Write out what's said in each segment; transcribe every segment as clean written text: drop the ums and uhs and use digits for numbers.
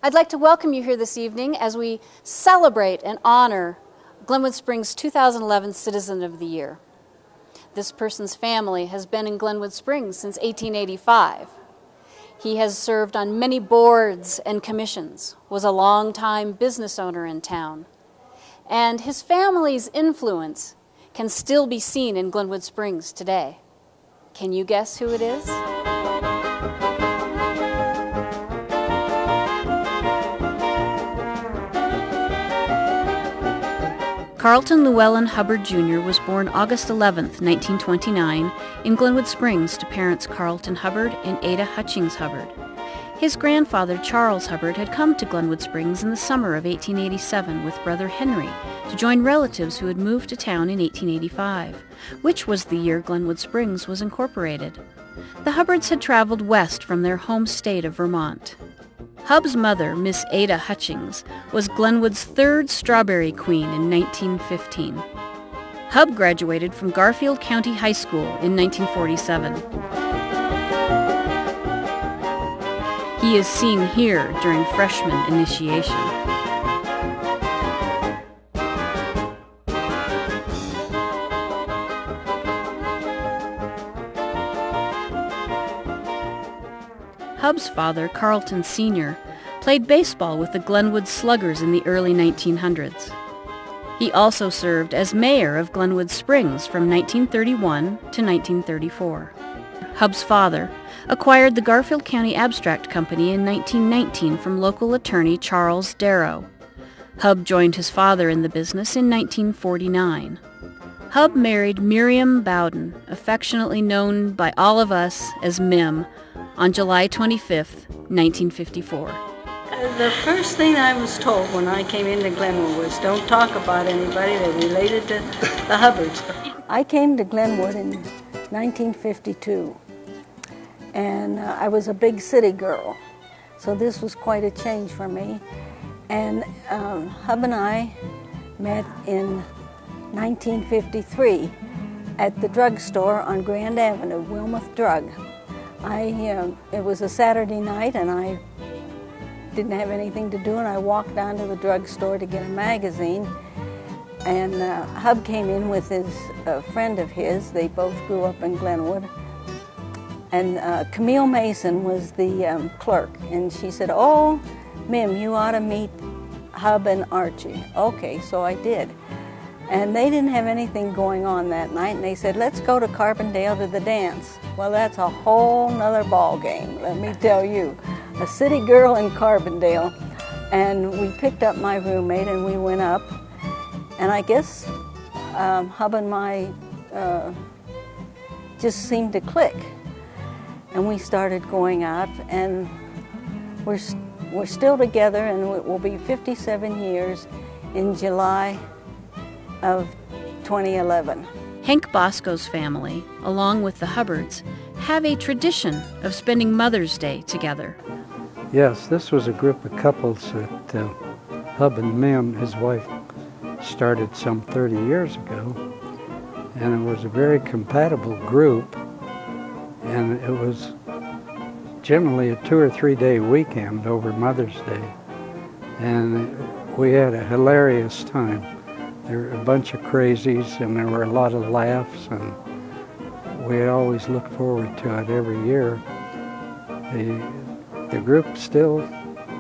I'd like to welcome you here this evening as we celebrate and honor Glenwood Springs' 2011 Citizen of the Year. This person's family has been in Glenwood Springs since 1885. He has served on many boards and commissions, was a long-time business owner in town, and his family's influence can still be seen in Glenwood Springs today. Can you guess who it is? Carleton Llewellyn Hubbard Jr. was born August 11, 1929, in Glenwood Springs to parents Carleton Hubbard and Ada Hutchings Hubbard. His grandfather, Charles Hubbard, had come to Glenwood Springs in the summer of 1887 with brother Henry to join relatives who had moved to town in 1885, which was the year Glenwood Springs was incorporated. The Hubbards had traveled west from their home state of Vermont. Hub's mother, Miss Ada Hutchings, was Glenwood's third strawberry queen in 1915. Hub graduated from Garfield County High School in 1947. He is seen here during freshman initiation. Hub's father, Carleton Sr., played baseball with the Glenwood Sluggers in the early 1900s. He also served as mayor of Glenwood Springs from 1931 to 1934. Hub's father acquired the Garfield County Abstract Company in 1919 from local attorney Charles Darrow. Hub joined his father in the business in 1949. Hub married Miriam Bowden, affectionately known by all of us as Mim, on July 25, 1954. The first thing I was told when I came into Glenwood was don't talk about anybody that related to the Hubbards. I came to Glenwood in 1952, and I was a big city girl, so this was quite a change for me. And Hub and I met in 1953 at the drugstore on Grand Avenue, Wilmuth Drug. It was a Saturday night, and I didn't have anything to do, and I walked down to the drugstore to get a magazine, and Hub came in with a friend of his. They both grew up in Glenwood, and Camille Mason was the clerk, and she said, "Oh, Mim, you ought to meet Hub and Archie." Okay, so I did. And they didn't have anything going on that night, and they said, "Let's go to Carbondale to the dance." Well, that's a whole nother ball game, let me tell you. A city girl in Carbondale. And we picked up my roommate and we went up. And I guess Hub and I just seemed to click. And we started going out, and we're still together, and it will be 57 years in July of 2011. Hank Bosco's family, along with the Hubbards, have a tradition of spending Mother's Day together. Yes, this was a group of couples that Hub and Mim, his wife, started some 30 years ago. And it was a very compatible group. And it was generally a 2 or 3 day weekend over Mother's Day. And we had a hilarious time. There were a bunch of crazies, and there were a lot of laughs, and we always look forward to it every year. The group still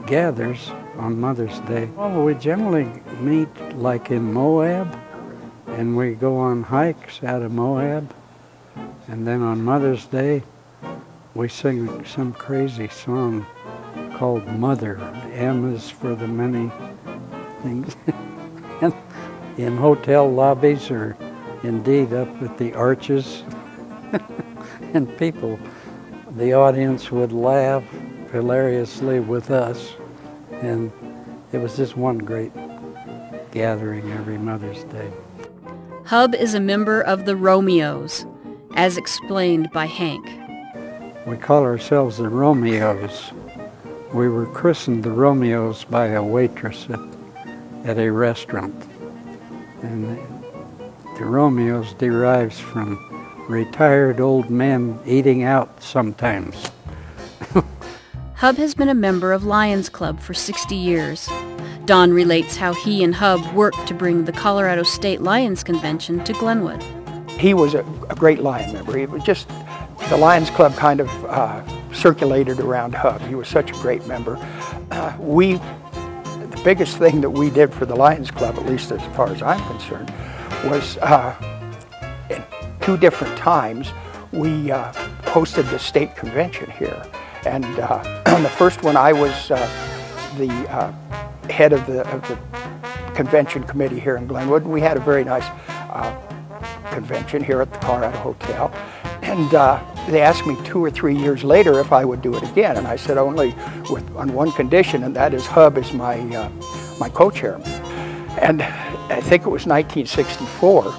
gathers on Mother's Day. Well, we generally meet like in Moab, and we go on hikes out of Moab, and then on Mother's Day we sing some crazy song called Mother. M is for the many things. And in hotel lobbies, or indeed up at the arches, and people, the audience would laugh hilariously with us, and it was just one great gathering every Mother's Day. Hub is a member of the Romeos, as explained by Hank. We call ourselves the Romeos. We were christened the Romeos by a waitress at a restaurant. And the Romeos derives from retired old men eating out sometimes. Hub has been a member of Lions Club for 60 years. Don relates how he and Hub worked to bring the Colorado State Lions Convention to Glenwood. He was a great Lion member. He was just, the Lions Club kind of circulated around Hub. He was such a great member. The biggest thing that we did for the Lions Club, at least as far as I'm concerned, was at 2 different times we hosted the state convention here. And on the first one, I was the head of the convention committee here in Glenwood. We had a very nice convention here at the Colorado Hotel. And they asked me 2 or 3 years later if I would do it again. And I said only on one condition, and that is Hub is my co-chairman. And I think it was 1964.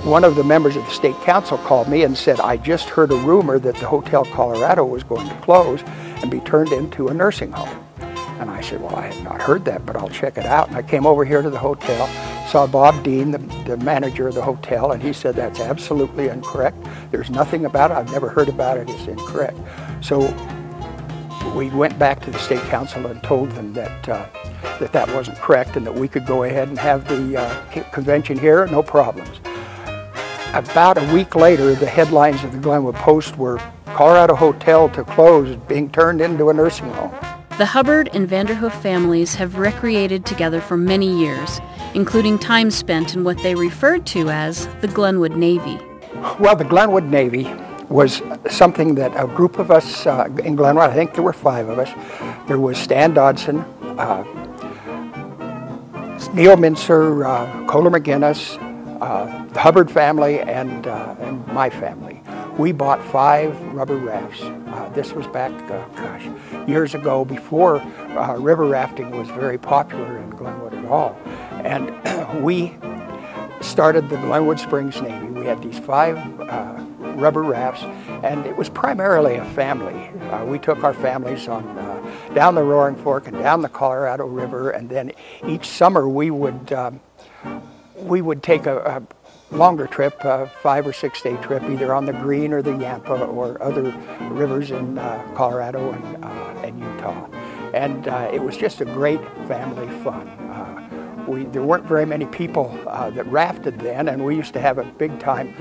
One of the members of the state council called me and said, I just heard a rumor that the Hotel Colorado was going to close and be turned into a nursing home. And I said, well, I had not heard that, but I'll check it out. And I came over here to the hotel, saw Bob Dean, the manager of the hotel, and he said, that's absolutely incorrect. There's nothing about it. I've never heard about it. It's incorrect. So we went back to the state council and told them that that wasn't correct and that we could go ahead and have the convention here, no problems. About a week later, the headlines of the Glenwood Post were Colorado Hotel to close, being turned into a nursing home. The Hubbard and Vanderhoof families have recreated together for many years, including time spent in what they referred to as the Glenwood Navy. Well, the Glenwood Navy was something that a group of us in Glenwood, I think there were 5 of us. There was Stan Dodson, Neil Mincer, Kohler McGinnis, the Hubbard family, and my family. We bought 5 rubber rafts. This was back, years ago, before river rafting was very popular in Glenwood at all. And we started the Glenwood Springs Navy. We had these 5 rubber rafts, and it was primarily a family. We took our families on down the Roaring Fork and down the Colorado River, and then each summer we would take a longer trip, a 5 or 6 day trip, either on the Green or the Yampa or other rivers in Colorado and Utah. And it was just a great family fun. There weren't very many people that rafted then, and we used to have a big time,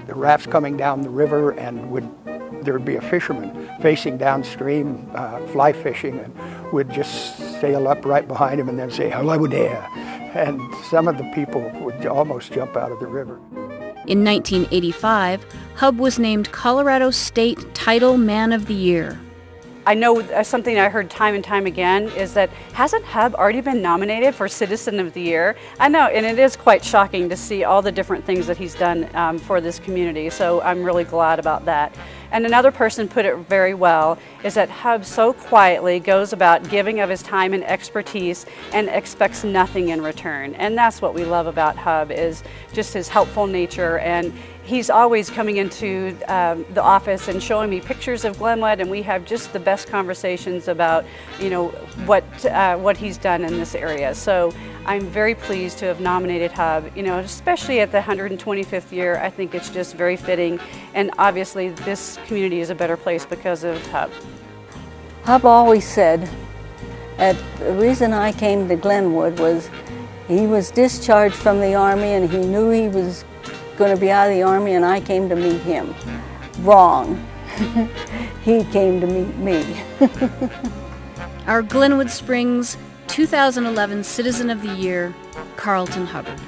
the rafts coming down the river, and there would be a fisherman facing downstream, fly fishing, and we'd just sail up right behind him and then say, hello there. And some of the people would almost jump out of the river. In 1985, Hub was named Colorado State Title Man of the Year. I know something I heard time and time again is that, hasn't Hub already been nominated for Citizen of the Year? I know, and it is quite shocking to see all the different things that he's done for this community, so I'm really glad about that. And another person put it very well, is that Hub so quietly goes about giving of his time and expertise and expects nothing in return. And that's what we love about Hub, is just his helpful nature. And he's always coming into the office and showing me pictures of Glenwood, and we have just the best conversations about, you know, what he's done in this area. So I'm very pleased to have nominated Hub, you know, especially at the 125th year. I think it's just very fitting, and obviously this community is a better place because of Hub. Hub always said that the reason I came to Glenwood was he was discharged from the Army and he knew he was going to be out of the Army, and I came to meet him. Wrong. He came to meet me. Our Glenwood Springs 2011 Citizen of the Year, Carleton Hubbard.